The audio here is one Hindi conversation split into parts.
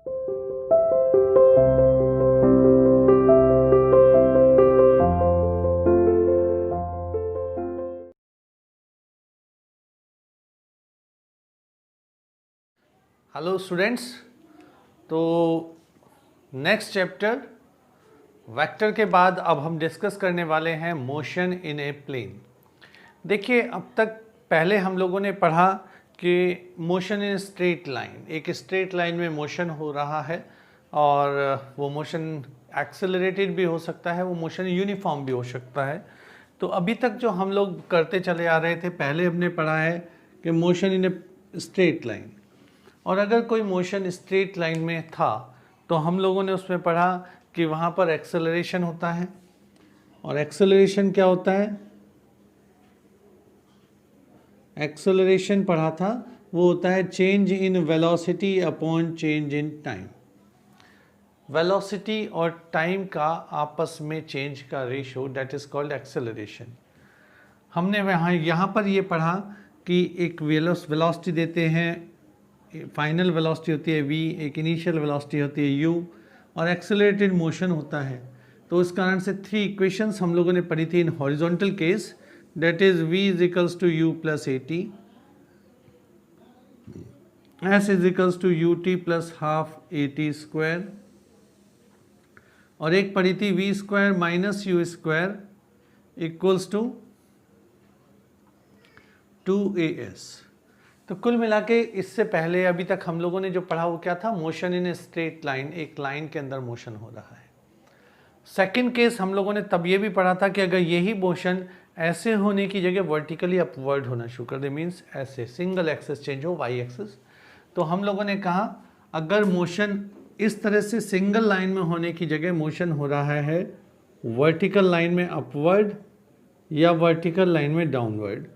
हेलो स्टूडेंट्स, तो नेक्स्ट चैप्टर वेक्टर के बाद अब हम डिस्कस करने वाले हैं मोशन इन ए प्लेन। देखिए, अब तक पहले हम लोगों ने पढ़ा कि मोशन इन स्ट्रेट लाइन, एक स्ट्रेट लाइन में मोशन हो रहा है और वो मोशन एक्सेलरेटेड भी हो सकता है, वो मोशन यूनिफॉर्म भी हो सकता है। तो अभी तक जो हम लोग करते चले आ रहे थे, पहले हमने पढ़ा है कि motion in a straight line, और अगर कोई मोशन स्ट्रेट लाइन में था तो हम लोगों ने उसमें पढ़ा कि वहाँ पर एक्सेलरेशन होता है। और एक्सेलरेशन क्या होता है? एक्सेलरेशन पढ़ा था, वो होता है change in velocity upon change in time. Velocity और टाइम का आपस में चेंज का ratio, that is called acceleration. हमने यहाँ पर ये पढ़ा कि एक वेलोसिटी देते हैं, फाइनल वेलोसिटी होती है v, एक इनिशियल वेलोसिटी होती है u, और एक्सेलरेटेड मोशन होता है। तो इस कारण से 3 इक्वेशंस हम लोगों ने पढ़ी थी in horizontal case, that is v is equals to u plus at, s is equals to ut plus half at square, और एक पढ़ी थी v square minus u square equals to 2as। तो कुल मिला के इससे पहले अभी तक हम लोगों ने जो पढ़ा वो क्या था? Motion in a straight line, एक लाइन के अंदर मोशन हो रहा है। सेकंड केस हम लोगों ने तब ये भी पढ़ा था कि अगर यही मोशन ऐसे होने की जगह वर्टिकली अपवर्ड होना शुरू कर दे, मीन्स ऐसे सिंगल एक्सिस चेंज हो, वाई एक्सिस, तो हम लोगों ने कहा अगर मोशन इस तरह से सिंगल लाइन में होने की जगह मोशन हो रहा है वर्टिकल लाइन में अपवर्ड या वर्टिकल लाइन में डाउनवर्ड,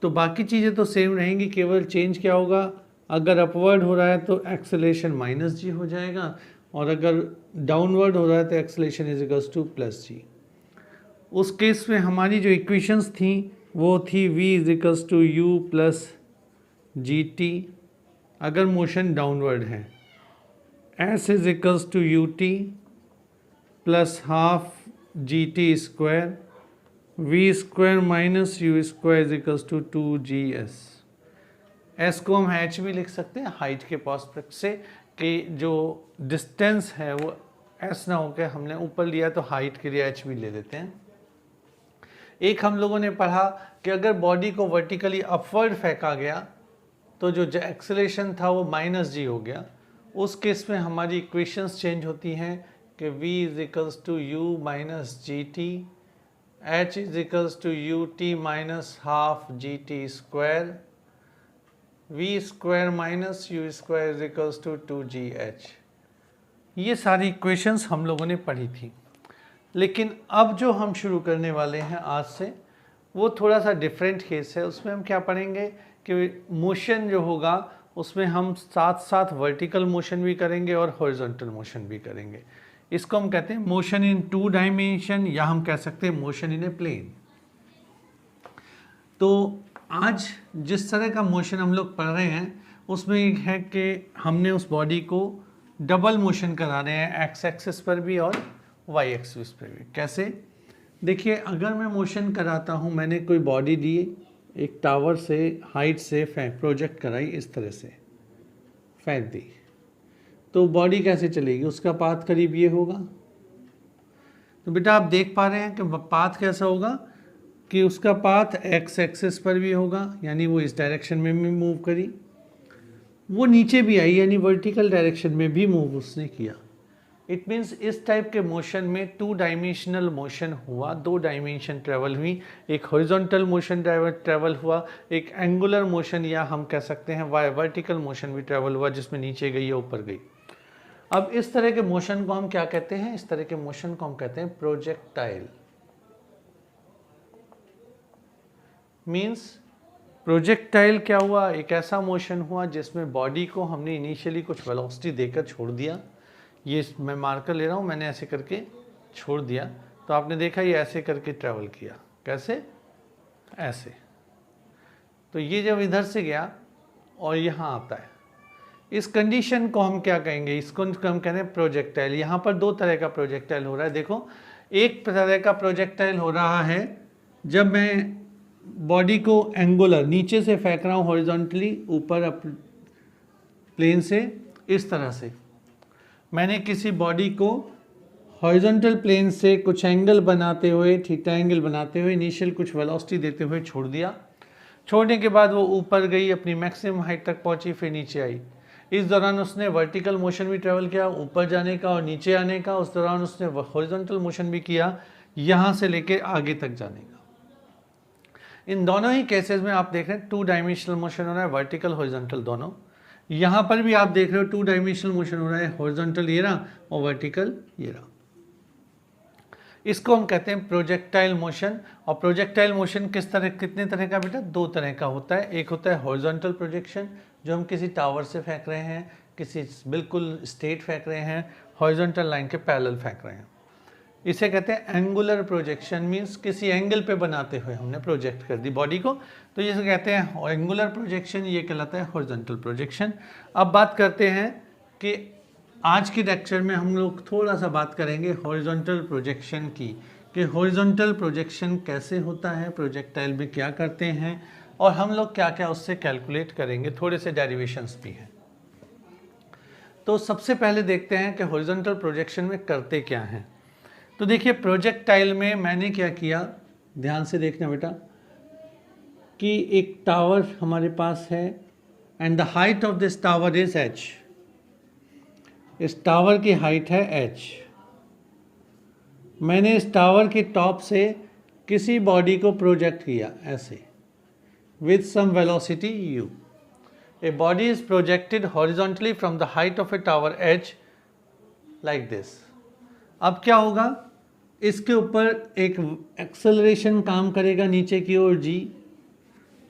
तो बाकी चीज़ें तो सेम रहेंगी, केवल चेंज क्या होगा? अगर अपवर्ड हो रहा है तो एक्सेलरेशन माइनस जी हो जाएगा, और अगर डाउनवर्ड हो रहा है तो acceleration is equals to plus G. उस केस में हमारी जो इक्वेशंस थी वो थी v is equals to u plus g t अगर मोशन डाउनवर्ड है, s is equals to u t plus half g t square, v square minus u square is equals to 2gs। s को हम h भी लिख सकते हैं हाइट के पर्सपेक्ट से, कि जो डिस्टेंस है वो s ना होकर हमने ऊपर लिया तो हाइट के लिए h भी ले लेते हैं। एक हम लोगों ने पढ़ा कि अगर बॉडी को वर्टिकली अपवर्ड फेंका गया तो जो एक्सेलरेशन था वो माइनस जी हो गया। उस केस में हमारी इक्वेशंस चेंज होती हैं कि v is equals to u minus g t, h is equals to u t minus half g t square, v square minus u square is equals to 2gh। ये सारी इक्वेशंस हम लोगों ने पढ़ी थी। लेकिन अब जो हम शुरू करने वाले हैं आज से वो थोड़ा सा डिफरेंट केस है। उसमें हम क्या पढ़ेंगे कि मोशन जो होगा उसमें हम साथ साथ वर्टिकल मोशन भी करेंगे और हॉरिजॉन्टल मोशन भी करेंगे। इसको हम कहते हैं मोशन इन 2 डायमेंशन, या हम कह सकते हैं मोशन इन ए प्लेन। तो आज जिस तरह का मोशन हम लोग पढ़ रहे हैं उसमें एक है कि हमने उस बॉडी को डबल मोशन करा रहे हैं, एक्स एक्सिस पर भी और वाई एक्सिस पर भी। कैसे? देखिए, अगर मैं मोशन कराता हूँ, मैंने कोई बॉडी दी, एक टावर से हाइट से प्रोजेक्ट कराई, इस तरह से फेंक दी, तो बॉडी कैसे चलेगी? उसका पाथ करीब ये होगा। तो बेटा आप देख पा रहे हैं कि पाथ कैसा होगा कि उसका पाथ एक्स एक्सिस पर भी होगा, यानी वो इस डायरेक्शन में भी मूव करी, वो नीचे भी आई यानी वर्टिकल डायरेक्शन में भी मूव उसने किया। इट मीन्स इस टाइप के मोशन में 2 डायमेंशनल मोशन हुआ, 2 डायमेंशन ट्रेवल हुई, एक हॉरिजॉन्टल मोशन ट्रेवल हुआ, एक एंगुलर मोशन या हम कह सकते हैं वर्टिकल मोशन भी ट्रेवल हुआ, जिसमें नीचे गई या ऊपर गई। अब इस तरह के मोशन को हम क्या कहते हैं? इस तरह के मोशन को हम कहते हैं प्रोजेक्टाइल। मीन्स प्रोजेक्टाइल क्या हुआ? एक ऐसा मोशन हुआ जिसमें बॉडी को हमने इनिशियली कुछ वेलोसिटी देकर छोड़ दिया। ये मैं मार्कर ले रहा हूँ, मैंने ऐसे करके छोड़ दिया, तो आपने देखा ये ऐसे करके ट्रैवल किया। कैसे? ऐसे। तो ये जब इधर से गया और यहाँ आता है, इस कंडीशन को हम क्या कहेंगे, इसको हम कह रहे हैं प्रोजेक्टाइल। यहाँ पर दो तरह का प्रोजेक्टाइल हो रहा है। देखो, एक तरह का प्रोजेक्टाइल हो रहा है जब मैं बॉडी को एंगुलर नीचे से फेंक रहा हूँ हॉरिजॉन्टली ऊपर प्लेन से, इस तरह से मैंने किसी बॉडी को हॉरिजॉन्टल प्लेन से कुछ एंगल बनाते हुए, थीटा एंगल बनाते हुए, इनिशियल कुछ वेलोसिटी देते हुए छोड़ दिया। छोड़ने के बाद वो ऊपर गई, अपनी मैक्सिमम हाइट तक पहुंची, फिर नीचे आई। इस दौरान उसने वर्टिकल मोशन भी ट्रेवल किया, ऊपर जाने का और नीचे आने का। उस दौरान उसने हॉरिजॉन्टल मोशन भी किया, यहाँ से लेके आगे तक जाने का। इन दोनों ही केसेस में आप देख रहे हैं 2 डायमेंशनल मोशन हो रहा है, वर्टिकल हॉरिजॉन्टल दोनों। यहाँ पर भी आप देख रहे हो 2 डायमेंशनल मोशन हो रहा है, हॉरिजॉन्टल ये रहा और वर्टिकल ये रहा। इसको हम कहते हैं प्रोजेक्टाइल मोशन। और प्रोजेक्टाइल मोशन कितने तरह का बेटा? 2 तरह का होता है। एक होता है हॉरिजॉन्टल प्रोजेक्शन, जो हम किसी टावर से फेंक रहे हैं, किसी बिल्कुल स्ट्रेट फेंक रहे हैं, हॉरिजॉन्टल लाइन के पैरेलल फेंक रहे हैं। इसे कहते हैं एंगुलर प्रोजेक्शन, मींस किसी एंगल पे बनाते हुए हमने प्रोजेक्ट कर दी बॉडी को, तो ये कहते हैं एंगुलर प्रोजेक्शन, ये कहलाता है हॉरिजॉन्टल प्रोजेक्शन। अब बात करते हैं कि आज के लेक्चर में हम लोग थोड़ा सा बात करेंगे हॉरिजॉन्टल प्रोजेक्शन की, कि हॉरिजॉन्टल प्रोजेक्शन कैसे होता है, प्रोजेक्टाइल में क्या करते हैं, और हम लोग क्या क्या उससे कैलकुलेट करेंगे। थोड़े से डेरिवेशंस भी हैं। तो सबसे पहले देखते हैं कि हॉरिजॉन्टल प्रोजेक्शन में करते क्या हैं। तो देखिए, प्रोजेक्टाइल में मैंने क्या किया, ध्यान से देखना बेटा, कि एक टावर हमारे पास है and the height of this tower is h। इस टावर की हाइट है h। मैंने इस टावर के टॉप से किसी बॉडी को प्रोजेक्ट किया ऐसे, with some velocity u। A body is projected horizontally from the height of a tower h like this. अब क्या होगा, इसके ऊपर एक एक्सेलरेशन काम करेगा नीचे की ओर g,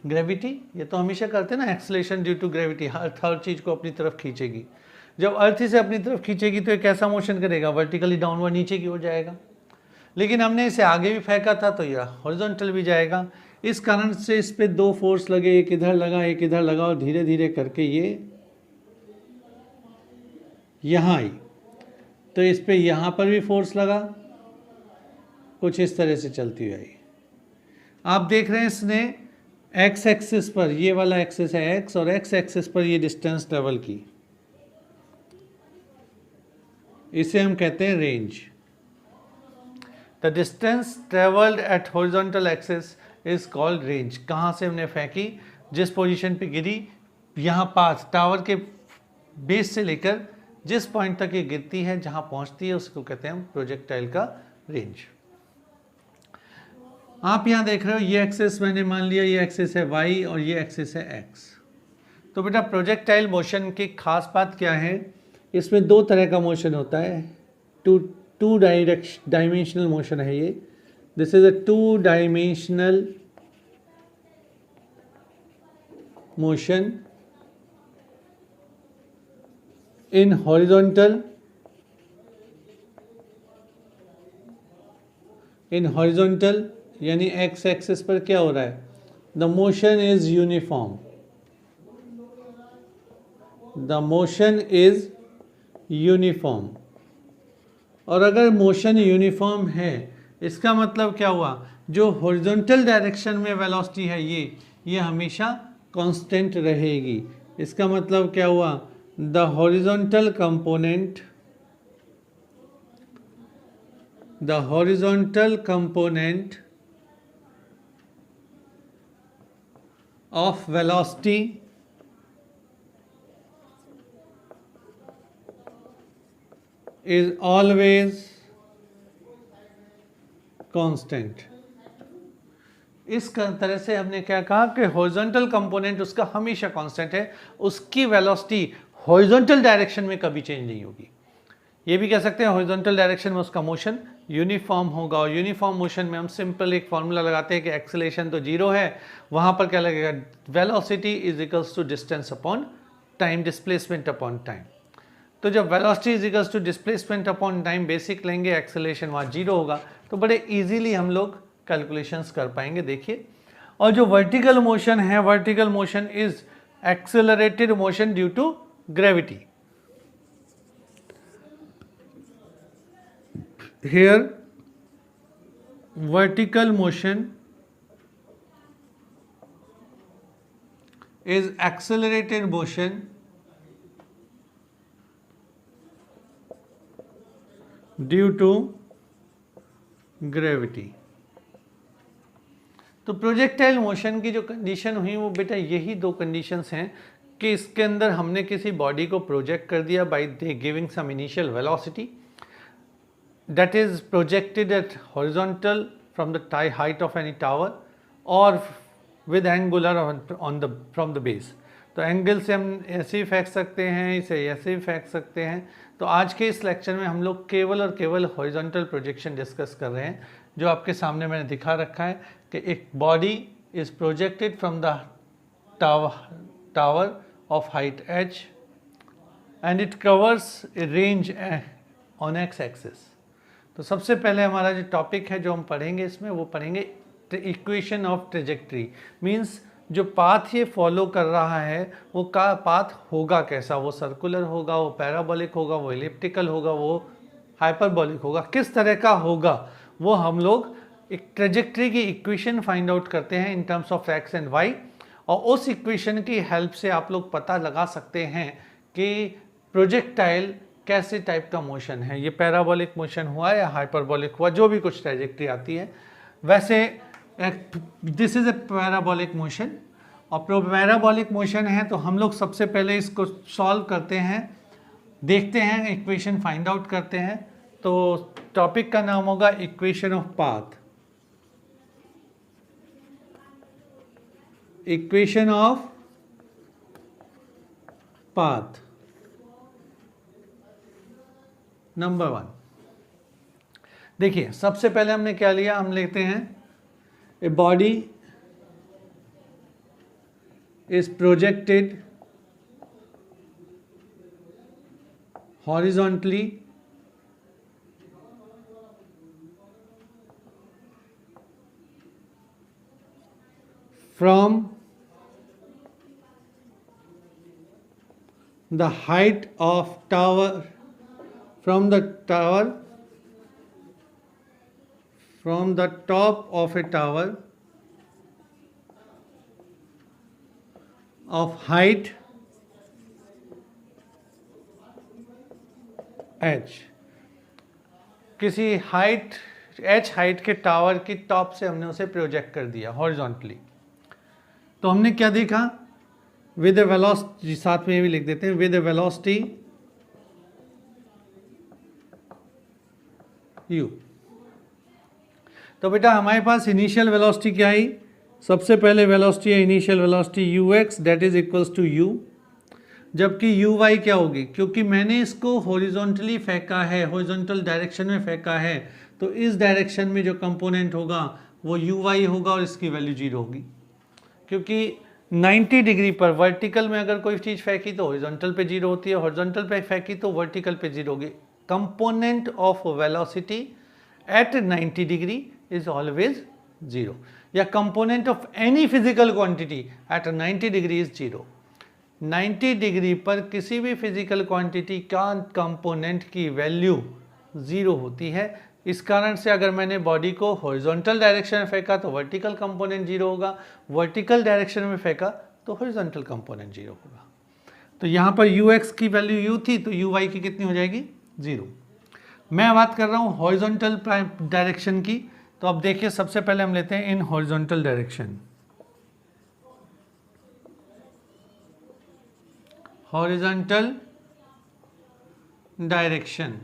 ग्रेविटी। ये तो हमेशा करते हैं ना, एक्सेलरेशन ड्यू टू ग्रेविटी, हर चीज़ को अपनी तरफ खींचेगी। जब अर्थ से अपनी तरफ खींचेगी तो ये कैसा मोशन करेगा, वर्टिकली डाउनवर्ड नीचे की ओर जाएगा। लेकिन हमने इसे आगे भी फेंका था तो यह हॉरिजॉन्टल भी जाएगा। इस कारण से इस पे 2 फोर्स लगे, एक इधर लगा एक इधर लगा, और धीरे धीरे करके ये यहाँ आई। तो इस पे यहाँ पर भी फोर्स लगा, कुछ इस तरह से चलती हुई आई। आप देख रहे हैं इसने एक्स एक्सिस पर, ये वाला एक्सिस है एक्स, और एक्स एक्सिस पर ये डिस्टेंस ट्रेवल की। इसे हम कहते हैं range. The distance travelled at horizontal axis is called range. कहाँ से हमने फेंकी, जिस पोजीशन पे गिरी, यहाँ पास टावर के बेस से लेकर जिस पॉइंट तक ये गिरती है, जहाँ पहुँचती है, उसको कहते हैं हम प्रोजेक्टाइल का रेंज। आप यहाँ देख रहे हो, ये एक्सिस मैंने मान लिया ये एक्सिस है y और ये एक्सिस है x। तो बेटा प्रोजेक्टाइल मोशन की खास बात क्या है, इसमें 2 तरह का मोशन होता है। टू डायमेंशनल मोशन है ये। This is a 2 dimensional motion in horizontal यानी एक्स एक्सिस पर क्या हो रहा है, the motion is uniform. The motion is uniform. और अगर मोशन यूनिफॉर्म है, इसका मतलब क्या हुआ, जो हॉरिजॉन्टल डायरेक्शन में वेलोसिटी है ये हमेशा कांस्टेंट रहेगी। इसका मतलब क्या हुआ, the horizontal component of velocity is always constant। इस तरह से हमने क्या कहा कि हॉरिजॉन्टल कंपोनेंट उसका हमेशा कांस्टेंट है, उसकी वेलोसिटी हॉरिजॉन्टल डायरेक्शन में कभी चेंज नहीं होगी। ये भी कह सकते हैं हॉरिजॉन्टल डायरेक्शन में उसका मोशन यूनिफॉर्म होगा। और यूनिफॉर्म मोशन में हम सिंपल एक फॉर्मूला लगाते हैं कि एक्सेलरेशन तो 0 है, वहाँ पर क्या लगेगा, velocity is equals to distance upon time, displacement upon time. तो जब velocity is equals to displacement upon time basic लेंगे, एक्सेलरेशन वहाँ 0 होगा, तो बड़े ईजीली हम लोग कैलकुलेशंस कर पाएंगे। देखिए, और जो वर्टिकल मोशन है, vertical motion is accelerated motion due to gravity. Here vertical motion is accelerated motion due to gravity. तो प्रोजेक्टाइल मोशन की जो कंडीशन हुई वो बेटा यही दो कंडीशंस हैं कि इसके अंदर हमने किसी बॉडी को प्रोजेक्ट कर दिया by giving some initial velocity that is projected at horizontal from the height of any tower or with angular from the base. तो एंगल से हम ऐसे ही फेंक सकते हैं, इसे ऐसे ही फेंक सकते हैं. तो आज के इस लेक्चर में हम लोग केवल और केवल हॉरिजॉन्टल प्रोजेक्शन डिस्कस कर रहे हैं, जो आपके सामने मैंने दिखा रखा है कि एक body is projected from the tower of height h and it covers A range on x axis. तो सबसे पहले हमारा जो टॉपिक है जो हम पढ़ेंगे इसमें वो पढ़ेंगे इक्वेशन ऑफ ट्रेजेक्ट्री. मींस जो पाथ ये फॉलो कर रहा है वो का पाथ होगा कैसा, वो सर्कुलर होगा, वो पैराबोलिक होगा, वो एलिप्टिकल होगा, वो हाइपरबोलिक होगा, किस तरह का होगा वो हम लोग एक ट्रेजेक्ट्री की इक्वेशन फाइंड आउट करते हैं in terms of x and y. और उस इक्वेशन की हेल्प से आप लोग पता लगा सकते हैं कि प्रोजेक्टाइल कैसे टाइप का मोशन है, ये पैराबोलिक मोशन हुआ या हाइपरबोलिक हुआ, जो भी कुछ ट्रेजेक्ट्री आती है. वैसे this is a parabolic motion, और पैराबोलिक मोशन है तो हम लोग सबसे पहले इसको सॉल्व करते हैं, देखते हैं, इक्वेशन फाइंड आउट करते हैं. तो टॉपिक का नाम होगा equation of path. Equation of path number 1. देखिए सबसे पहले हमने क्या लिया, हम लेते हैं ए body is projected horizontally from the height of tower from the top of a tower of height h. किसी हाइट h हाइट के टावर की टॉप से हमने उसे प्रोजेक्ट कर दिया हॉरिजॉन्टली. तो हमने क्या देखा, विद ए वेलोसिटी, साथ में ये भी लिख देते हैं, विद ए वेलोसिटी u. तो बेटा हमारे पास इनिशियल वेलोसिटी क्या आई, सबसे पहले वेलोसिटी है initial velocity ux that is equals to u, जबकि uy क्या होगी, क्योंकि मैंने इसको हॉरिजॉन्टली फेंका है, हॉरिजॉन्टल डायरेक्शन में फेंका है, तो इस डायरेक्शन में जो कंपोनेंट होगा वो uy होगा और इसकी वैल्यू 0 होगी. क्योंकि 90 डिग्री पर वर्टिकल में अगर कोई चीज़ फेंकी तो हॉरिजॉन्टल पे 0 होती है, हॉरिजॉन्टल पे फेंकी तो वर्टिकल पे 0 होगी. Component of velocity at 90 degree is always 0, या component of any physical quantity at 90 degree is 0. 90 degree पर किसी भी फिजिकल क्वांटिटी का कंपोनेंट की वैल्यू 0 होती है. इस कारण से अगर मैंने बॉडी को हॉरिजॉन्टल डायरेक्शन में फेंका तो वर्टिकल कंपोनेंट 0 होगा, वर्टिकल डायरेक्शन में फेंका तो हॉरिजॉन्टल कंपोनेंट 0 होगा. तो यहाँ पर ux की वैल्यू u थी तो uy की कितनी हो जाएगी, 0. मैं बात कर रहा हूँ हॉरिजॉन्टल डायरेक्शन की. तो अब देखिए सबसे पहले हम लेते हैं in horizontal direction. Horizontal direction,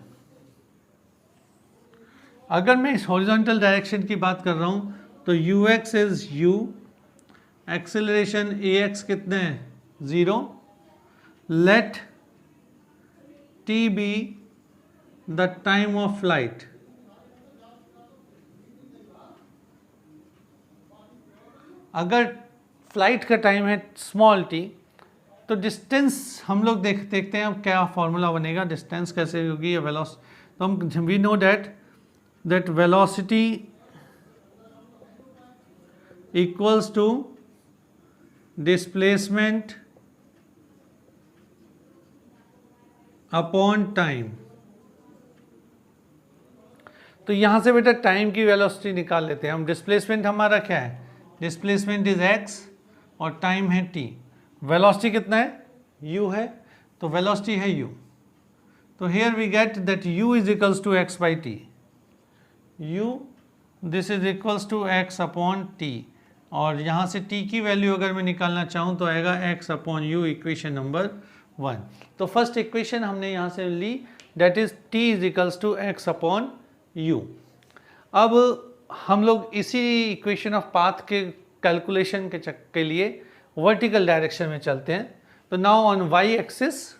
अगर मैं इस हॉरिजॉन्टल डायरेक्शन की बात कर रहा हूँ तो ux इज u, एक्सेलरेशन ax कितने हैं, 0. Let t be the time of flight. अगर फ्लाइट का टाइम है स्मॉल t, तो डिस्टेंस हम लोग देखते हैं अब क्या फॉर्मूला बनेगा, डिस्टेंस कैसे होगी या वेलोसिटी. तो हम we know that velocity equals to displacement upon time. तो यहां से बेटा टाइम की वेलोसिटी निकाल लेते हैं हम। डिस्प्लेसमेंट हमारा क्या है, डिस्प्लेसमेंट इज x और टाइम है t। वेलोसिटी कितना है, u है, तो वेलोसिटी है u। तो here we get that u is equals to x by t. u this is equals to x upon t, और यहाँ से t की वैल्यू अगर मैं निकालना चाहूँ तो आएगा x upon U, equation number 1। तो फर्स्ट इक्वेशन हमने यहाँ से ली, that is t is equals to x upon U. अब हम लोग इसी इक्वेशन ऑफ पाथ के कैलकुलेशन के लिए वर्टिकल डायरेक्शन में चलते हैं। तो नाउ ऑन y एक्सिस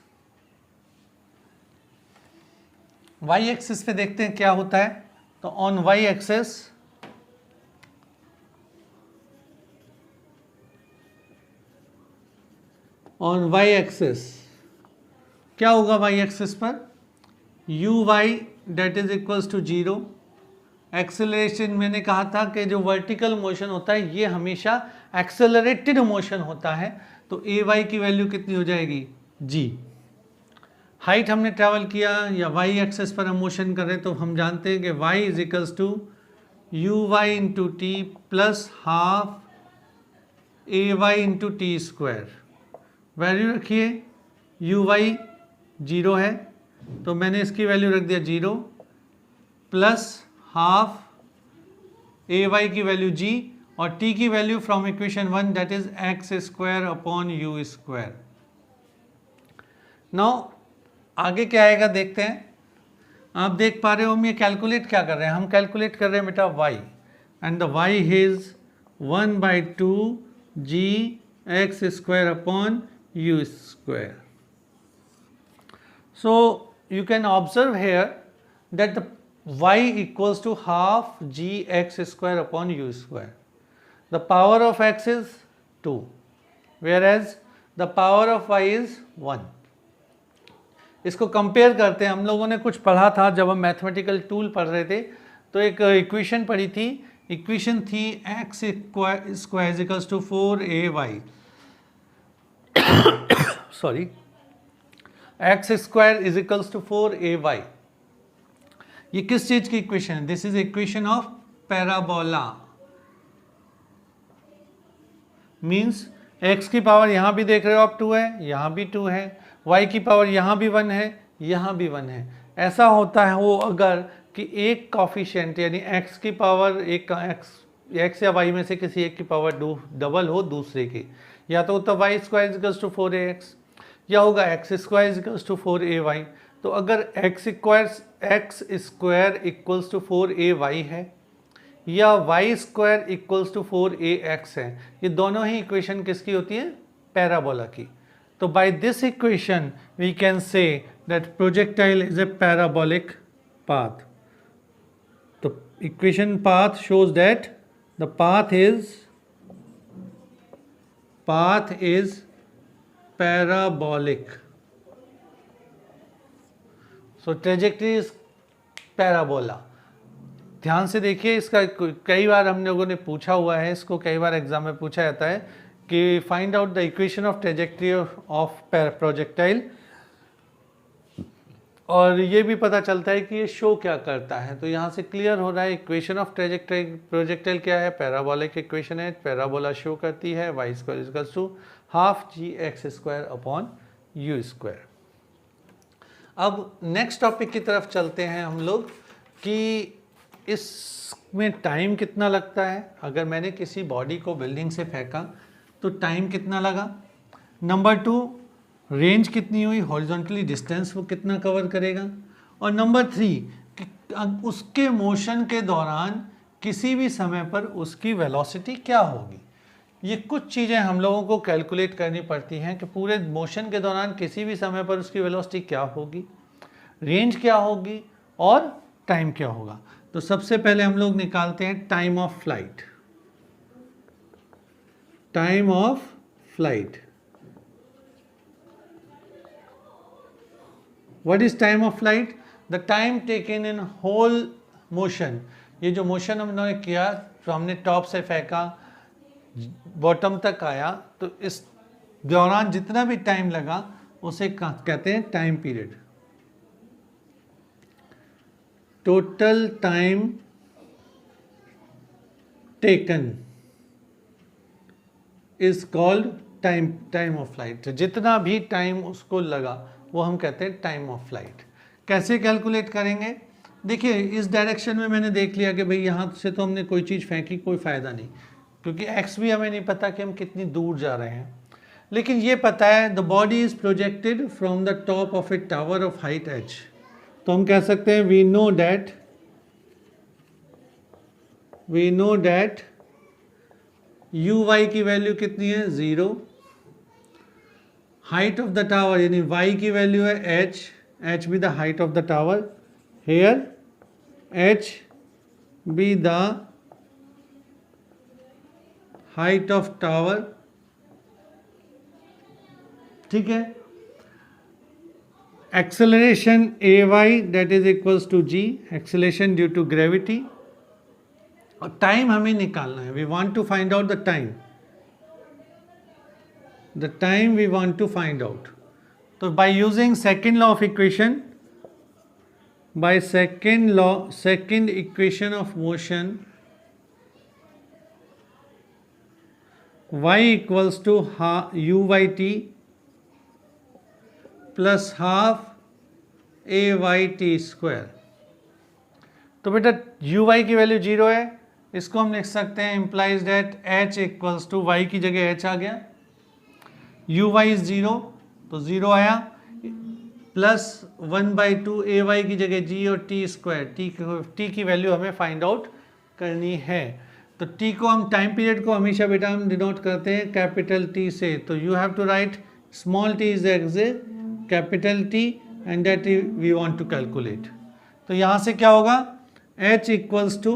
पे देखते हैं क्या होता है। तो ऑन y एक्सिस क्या होगा, y एक्सिस पर uy that is equals to 0। Acceleration मैंने कहा था कि जो वर्टिकल मोशन होता है ये हमेशा एक्सेलरेटेड मोशन होता है, तो ay की वैल्यू कितनी हो जाएगी, g। हाइट हमने ट्रैवल किया या y एक्सेस पर हम मोशन कर रहे हैं, तो हम जानते हैं कि y is equals to uy into t plus half ay into t square. Value रखिए, uy 0 है तो मैंने इसकी वैल्यू रख दिया 0 प्लस हाफ ay की वैल्यू g और t की value from equation 1 that is x square upon u square. Now आगे क्या आएगा देखते हैं। आप देख पा रहे हो हम ये कैलकुलेट क्या कर रहे हैं, हम कैलकुलेट कर रहे हैं बेटा y, and the y is 1/2 g x square upon u square. So you can observe here that the y equals to half gx square upon u square. The power of x is 2, whereas the power of y is 1. इसको कंपेयर करते हैं। हम लोगों ने कुछ पढ़ा था जब हम मैथमेटिकल टूल पढ़ रहे थे, तो एक इक्वेशन पढ़ी थी, इक्वेशन थी x square equals to 4ay sorry x square is equals to 4ay। ये किस चीज की इक्वेशन है, this is equation of parabola. Means x की पावर यहां भी देख रहे हो आप 2 है, यहां भी 2 है, y की पावर यहां भी 1 है, यहां भी 1 है। ऐसा होता है वो अगर कि एक कॉफिशिएंट यानी x की पावर एक x या y में से किसी एक की पावर डबल हो दूसरे की, या तो होता y square equals to 4ax या होगा x square equals to 4ay। तो अगर x square equals to 4ay है या y square equals to 4ax है, ये दोनों ही इक्वेशन किसकी होती है, पैराबोला की। तो by this equation we can say that projectile is a parabolic path. तो equation path shows that the path is parabolic. So trajectory is parabola. ध्यान से देखिए, इसका कई बार हम लोगों ने पूछा हुआ है, इसको कई बार एग्जाम में पूछा जाता है कि find out the equation of trajectory of projectile, और ये भी पता चलता है कि ये शो क्या करता है। तो यहाँ से क्लियर हो रहा है इक्वेशन ऑफ ट्रेजेक्ट्री प्रोजेक्टाइल क्या है, पैराबोलिक इक्वेशन है, पैराबोला शो करती है y square equals to half g x square upon u square. अब नेक्स्ट टॉपिक की तरफ चलते हैं हम लोग कि इसमें टाइम कितना लगता है। अगर मैंने किसी बॉडी को बिल्डिंग से फेंका तो टाइम कितना लगा, नंबर 2 रेंज कितनी हुई, हॉरिजॉन्टली डिस्टेंस वो कितना कवर करेगा, और नंबर 3 उसके मोशन के दौरान किसी भी समय पर उसकी वेलोसिटी क्या होगी। ये कुछ चीज़ें हम लोगों को कैलकुलेट करनी पड़ती हैं कि पूरे मोशन के दौरान किसी भी समय पर उसकी वेलोसिटी क्या होगी, रेंज क्या होगी और टाइम क्या होगा। तो सबसे पहले हम लोग निकालते हैं time of flight. Time of flight, what is time of flight, the time taken in whole motion. ये जो मोशन हमने किया, तो हमने टॉप से फेंका बॉटम तक आया, तो इस दौरान जितना भी टाइम लगा उसे कहते हैं time period. total time taken is called time of flight। जितना भी टाइम उसको लगा वो हम कहते हैं टाइम ऑफ फ्लाइट। कैसे कैलकुलेट करेंगे? देखिए इस डायरेक्शन में मैंने देख लिया कि भाई यहाँ से तो हमने कोई चीज़ फेंकी, कोई फ़ायदा नहीं, क्योंकि एक्स भी हमें नहीं पता कि हम कितनी दूर जा रहे हैं। लेकिन ये पता है the body is projected from the top of a tower of height h। तो हम कह सकते हैं we know that u y की वैल्यू कितनी है? 0। हाइट ऑफ द टावर यानी y की वैल्यू है h be the height of the tower, here h be the height of tower। ठीक है। Acceleration ay that is equals to g, acceleration due to gravity. और टाइम हमें निकालना है, we want to find out the time, the time we want to find out। तो by using second law of equation, by second equation of motion, y equals to u by t plus half a y t square। तो बेटा u y की वैल्यू 0 है, इसको हम लिख सकते हैं implies that h equals to y की जगह h आ गया, यू वाई इज 0 तो 0 आया, प्लस 1/2 ए वाई की जगह जी और टी स्क्वायर, टी की वैल्यू हमें फाइंड आउट करनी है। तो टी को हम टाइम पीरियड को हमेशा बेटा हम डिनोट करते हैं कैपिटल टी से। तो you have to write small T is capital T and that we want to calculate. तो यहाँ से क्या होगा? h equals to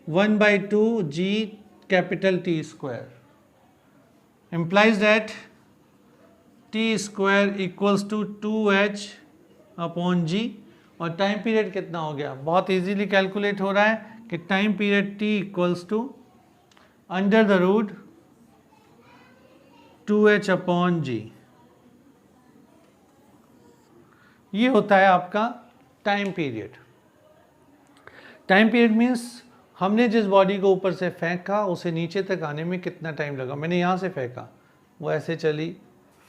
1/2 G capital T square implies that t square equals to 2h upon G. और टाइम पीरियड कितना हो गया? बहुत इजीली कैलकुलेट हो रहा है कि time period t equals to under the root 2h upon G. ये होता है आपका time period. Time period means हमने जिस बॉडी को ऊपर से फेंका उसे नीचे तक आने में कितना टाइम लगा। मैंने यहाँ से फेंका, वो ऐसे चली,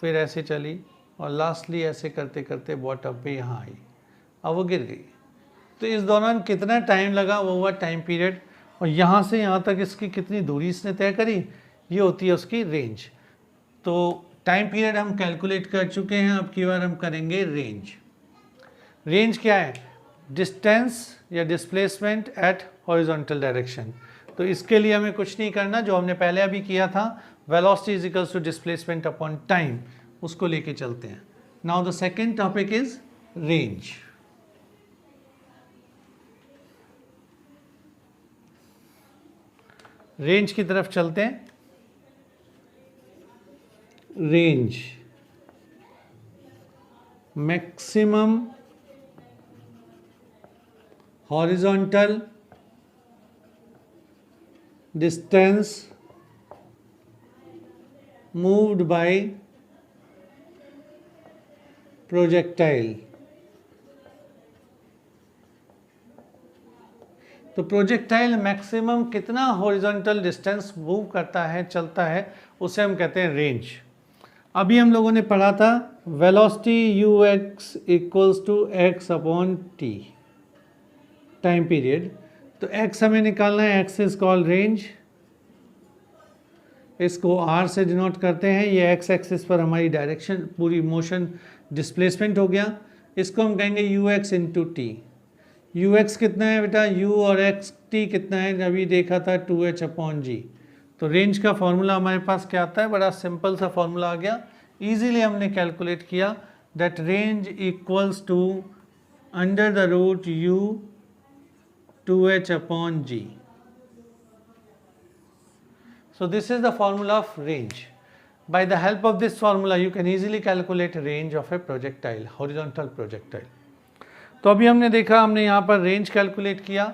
फिर ऐसे चली और लास्टली ऐसे करते करते बॉटम पे यहाँ आई, अब वो गिर गई। तो इस दौरान कितना टाइम लगा वो हुआ टाइम पीरियड। और यहाँ से यहाँ तक इसकी कितनी दूरी इसने तय करी, ये होती है उसकी रेंज। तो टाइम पीरियड हम कैलकुलेट कर चुके हैं, अब की बार हम करेंगे रेंज। रेंज क्या है? डिस्टेंस या डिस्प्लेसमेंट एट हॉरिजॉन्टल डायरेक्शन। तो इसके लिए हमें कुछ नहीं करना, जो हमने पहले अभी किया था, velocity is equals to displacement upon time, उसको लेके चलते हैं। Now the second topic is range. Range की तरफ चलते हैं। Range maximum horizontal distance moved by projectile। तो प्रोजेक्टाइल मैक्सिमम कितना हॉरिजॉन्टल डिस्टेंस मूव करता है, चलता है, उसे हम कहते हैं रेंज। अभी हम लोगों ने पढ़ा था velocity u x equals to x upon t, time period. तो एक्स हमें निकालना है, एक्स इज कॉल्ड रेंज, इसको r से डिनोट करते हैं। ये x एक्सिस पर हमारी डायरेक्शन, पूरी मोशन डिस्प्लेसमेंट हो गया। इसको हम कहेंगे you x into T. You x कितना है बेटा? u और x t कितना है? अभी देखा था 2h अपॉन जी। तो रेंज का फॉर्मूला हमारे पास क्या आता है? बड़ा सिंपल सा फॉर्मूला आ गया, इजीली हमने कैलकुलेट किया that range equals to under the root u 2h upon g. So this is the formula of range. By the help of this formula you can easily calculate range of a projectile, horizontal projectile. तो अभी हमने देखा, हमने यहाँ पर रेंज कैलकुलेट किया,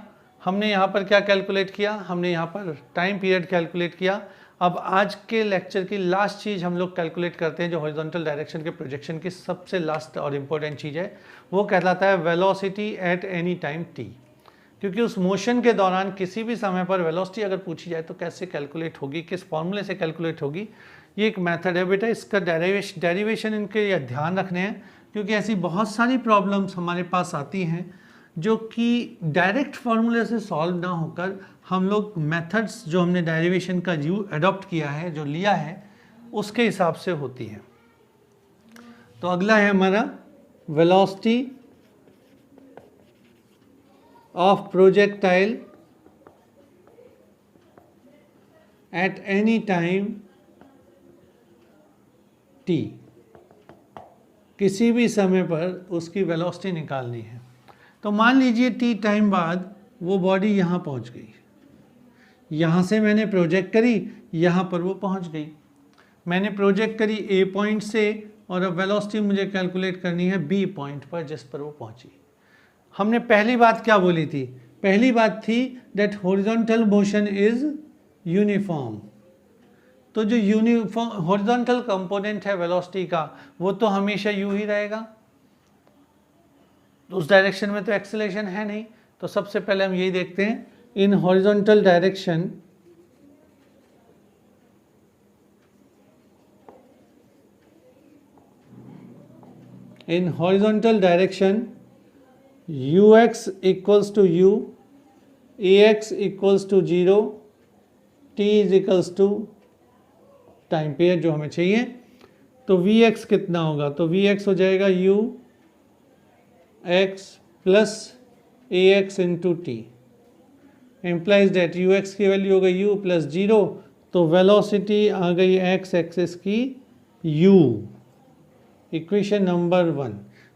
हमने यहाँ पर क्या कैलकुलेट किया? हमने यहाँ पर टाइम पीरियड कैलकुलेट किया। अब आज के लेक्चर की लास्ट चीज़ हम लोग कैलकुलेट करते हैं, जो हॉरिजॉन्टल डायरेक्शन के प्रोजेक्शन की सबसे लास्ट और इम्पोर्टेंट चीज़ है, वो कहलाता है velocity at any time t। क्योंकि उस मोशन के दौरान किसी भी समय पर वेलोसिटी अगर पूछी जाए तो कैसे कैलकुलेट होगी, किस फॉर्मूले से कैलकुलेट होगी, ये एक मेथड है बेटा। इसका डेरिवेशन इनके ये ध्यान रखने हैं, क्योंकि ऐसी बहुत सारी प्रॉब्लम्स हमारे पास आती हैं जो कि डायरेक्ट फार्मूले से सॉल्व ना होकर हम लोग मेथड्स जो हमने डेरिवेशन का अडॉप्ट किया है, जो लिया है, उसके हिसाब से होती है। तो अगला है हमारा velocity of projectile eight any time t। किसी भी समय पर उसकी वेलोसिटी निकालनी है। तो मान लीजिए t टाइम बाद वो बॉडी यहाँ पहुँच गई, यहाँ से मैंने प्रोजेक्ट करी, यहाँ पर वो पहुँच गई। मैंने प्रोजेक्ट करी a पॉइंट से, और अब वेलोसिटी मुझे कैलकुलेट करनी है b पॉइंट पर जिस पर वो पहुँची। हमने पहली बात क्या बोली थी? पहली बात थी that horizontal motion is uniform. तो जो यूनिफॉर्म हॉरिजॉन्टल कंपोनेंट है वेलोसिटी का, वो तो हमेशा यू ही रहेगा, तो उस डायरेक्शन में तो एक्सेलरेशन है नहीं। तो सबसे पहले हम यही देखते हैं, in horizontal direction ux equals to u, ax equals to 0, t is equals to time period जो हमें चाहिए। तो vx कितना होगा? तो vx हो जाएगा u x plus ax into T, implies that ux की वैल्यू हो गई u प्लस 0। तो वेलोसिटी आ गई x एक्सिस की u, इक्वेशन नंबर 1।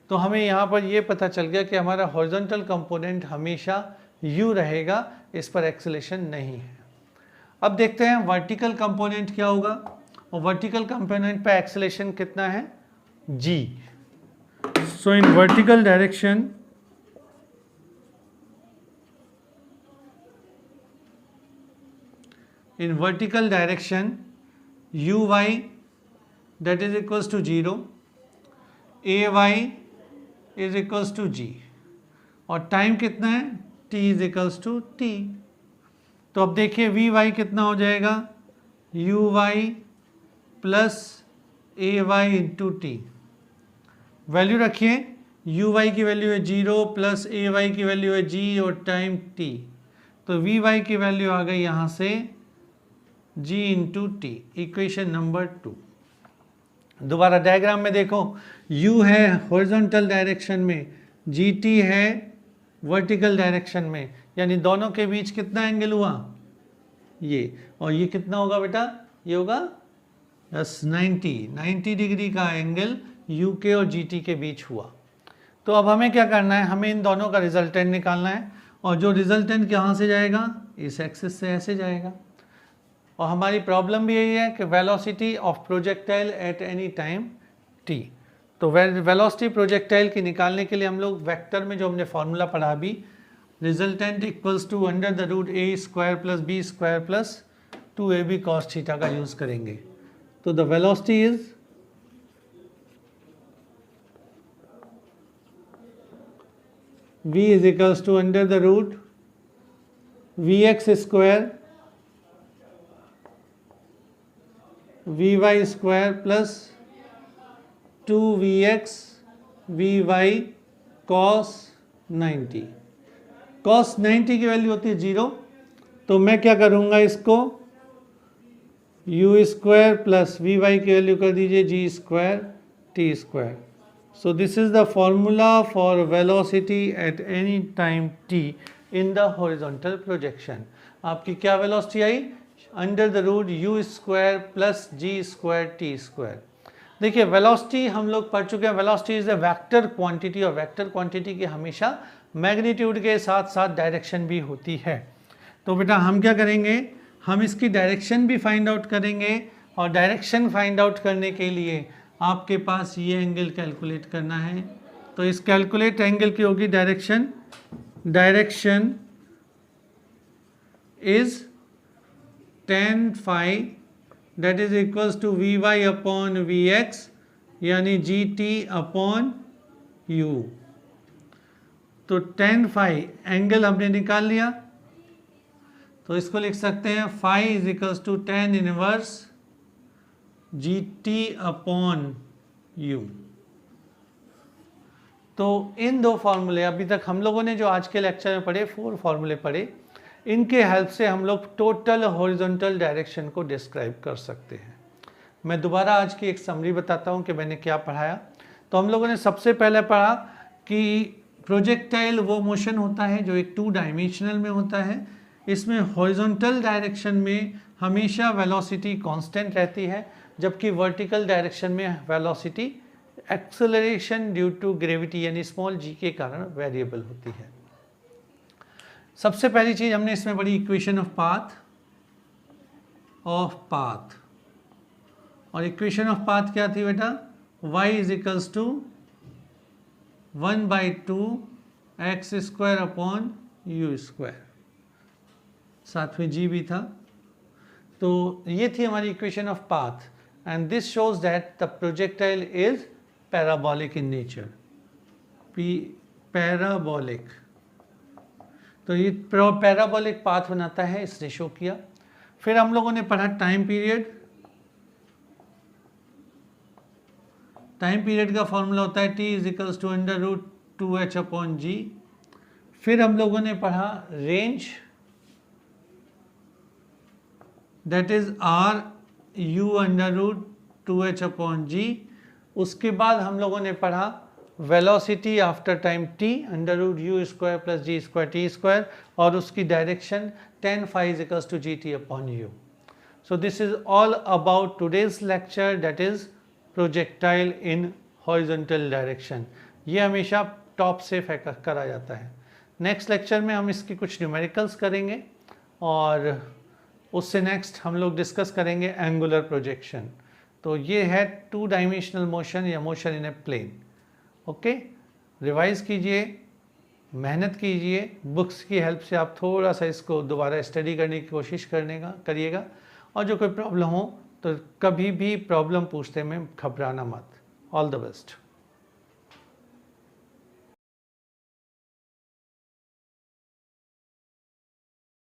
तो हमें यहाँ पर ये पता चल गया कि हमारा हॉरिजॉन्टल कंपोनेंट हमेशा u रहेगा, इस पर एक्सेलरेशन नहीं है। अब देखते हैं वर्टिकल कंपोनेंट क्या होगा, और वर्टिकल कंपोनेंट पे एक्सेलरेशन कितना है? g। So in vertical direction uy that is equals to 0, ay is equals to g, और टाइम कितना है? t is equals to t। तो अब देखिए vy कितना हो जाएगा? uy plus ay into T. Value रखिए, uy की वैल्यू है 0 प्लस ay की वैल्यू है g और टाइम t। तो vy की वैल्यू आ गई यहाँ से g into T, equation number 2। दोबारा डायग्राम में देखो, u है हॉरिजॉन्टल डायरेक्शन में, gt है वर्टिकल डायरेक्शन में, यानी दोनों के बीच कितना एंगल हुआ? ये, और ये कितना होगा बेटा? ये होगा 90 डिग्री का एंगल u के और gt के बीच हुआ। तो अब हमें क्या करना है? हमें इन दोनों का रिजल्टेंट निकालना है, और जो रिजल्टेंट कहाँ से जाएगा? इस एक्सिस से ऐसे जाएगा। और हमारी प्रॉब्लम भी यही है कि velocity of projectile eight any time t। तो वेलोसिटी प्रोजेक्टाइल की निकालने के लिए हम लोग वेक्टर में जो हमने फॉर्मूला पढ़ा अभी, resultant equals to under the root a square plus b square plus 2ab cos theta का यूज़ करेंगे। तो the velocity is v is equals to under the root vx square vy square plus 2vx vy cos 90। cos 90 की वैल्यू होती है 0। तो मैं क्या करूँगा? इसको u स्क्वायर प्लस vy की वैल्यू कर दीजिए g square t square. So this is the formula for velocity at any time t in the horizontal projection. आपकी क्या वेलोसिटी आई? Under the root u square plus g square t square. देखिए वेलोसिटी हम लोग पढ़ चुके हैं, velocity is a vector quantity, और वेक्टर क्वांटिटी की हमेशा मैग्नीट्यूड के साथ साथ डायरेक्शन भी होती है। तो बेटा हम क्या करेंगे? हम इसकी डायरेक्शन भी फाइंड आउट करेंगे, और डायरेक्शन फाइंड आउट करने के लिए आपके पास ये एंगल कैलकुलेट करना है। तो इस कैलकुलेट एंगल की होगी direction is tan phi that is equals to v y upon v x यानी जी टी अपॉन यू। तो tan फाई एंगल हमने निकाल लिया, तो इसको लिख सकते हैं phi is equals to tan inverse g t upon u. तो इन दो फॉर्मूले, अभी तक हम लोगों ने जो आज के लेक्चर में पढ़े 4 फॉर्मूले पढ़े, इनके हेल्प से हम लोग टोटल हॉरिजॉन्टल डायरेक्शन को डिस्क्राइब कर सकते हैं। मैं दोबारा आज की एक समरी बताता हूँ कि मैंने क्या पढ़ाया। तो हम लोगों ने सबसे पहले पढ़ा कि प्रोजेक्टाइल वो मोशन होता है जो एक 2 डायमेंशनल में होता है। इसमें हॉरिजॉन्टल डायरेक्शन में हमेशा वेलोसिटी कांस्टेंट रहती है, जबकि वर्टिकल डायरेक्शन में velocity acceleration due to gravity यानी स्मॉल जी के कारण वेरिएबल होती है। सबसे पहली चीज हमने इसमें पढ़ी इक्वेशन ऑफ पाथ। और इक्वेशन ऑफ पाथ क्या थी बेटा? y is equals to 1/2 x square upon u square, साथ में g भी था। तो ये थी हमारी equation of path and this shows that the projectile is parabolic in nature, parabolic. तो ये पैराबोलिक पाथ बनाता है, इसने शो किया। फिर हम लोगों ने पढ़ा टाइम पीरियड। टाइम पीरियड का फॉर्मूला होता है t is equals to √2h upon G. फिर हम लोगों ने पढ़ा range, that is r u √2h upon G. उसके बाद हम लोगों ने पढ़ा velocity after time t √u square plus G square T square, और उसकी direction tan phi is equals to gt upon u. So this is all about today's lecture, that is projectile in horizontal direction. ये हमेशा टॉप से करा जाता है। नेक्स्ट लेक्चर में हम इसकी कुछ न्यूमेरिकल्स करेंगे और उससे नेक्स्ट हम लोग डिस्कस करेंगे एंगुलर प्रोजेक्शन। तो ये है 2 डायमेंशनल मोशन या motion in a plane. Okay, revise कीजिए, मेहनत कीजिए, बुक्स की हेल्प से आप थोड़ा सा इसको दोबारा स्टडी करने की कोशिश करिएगा। और जो कोई प्रॉब्लम हो तो कभी भी प्रॉब्लम पूछते में घबराना मत। All the best.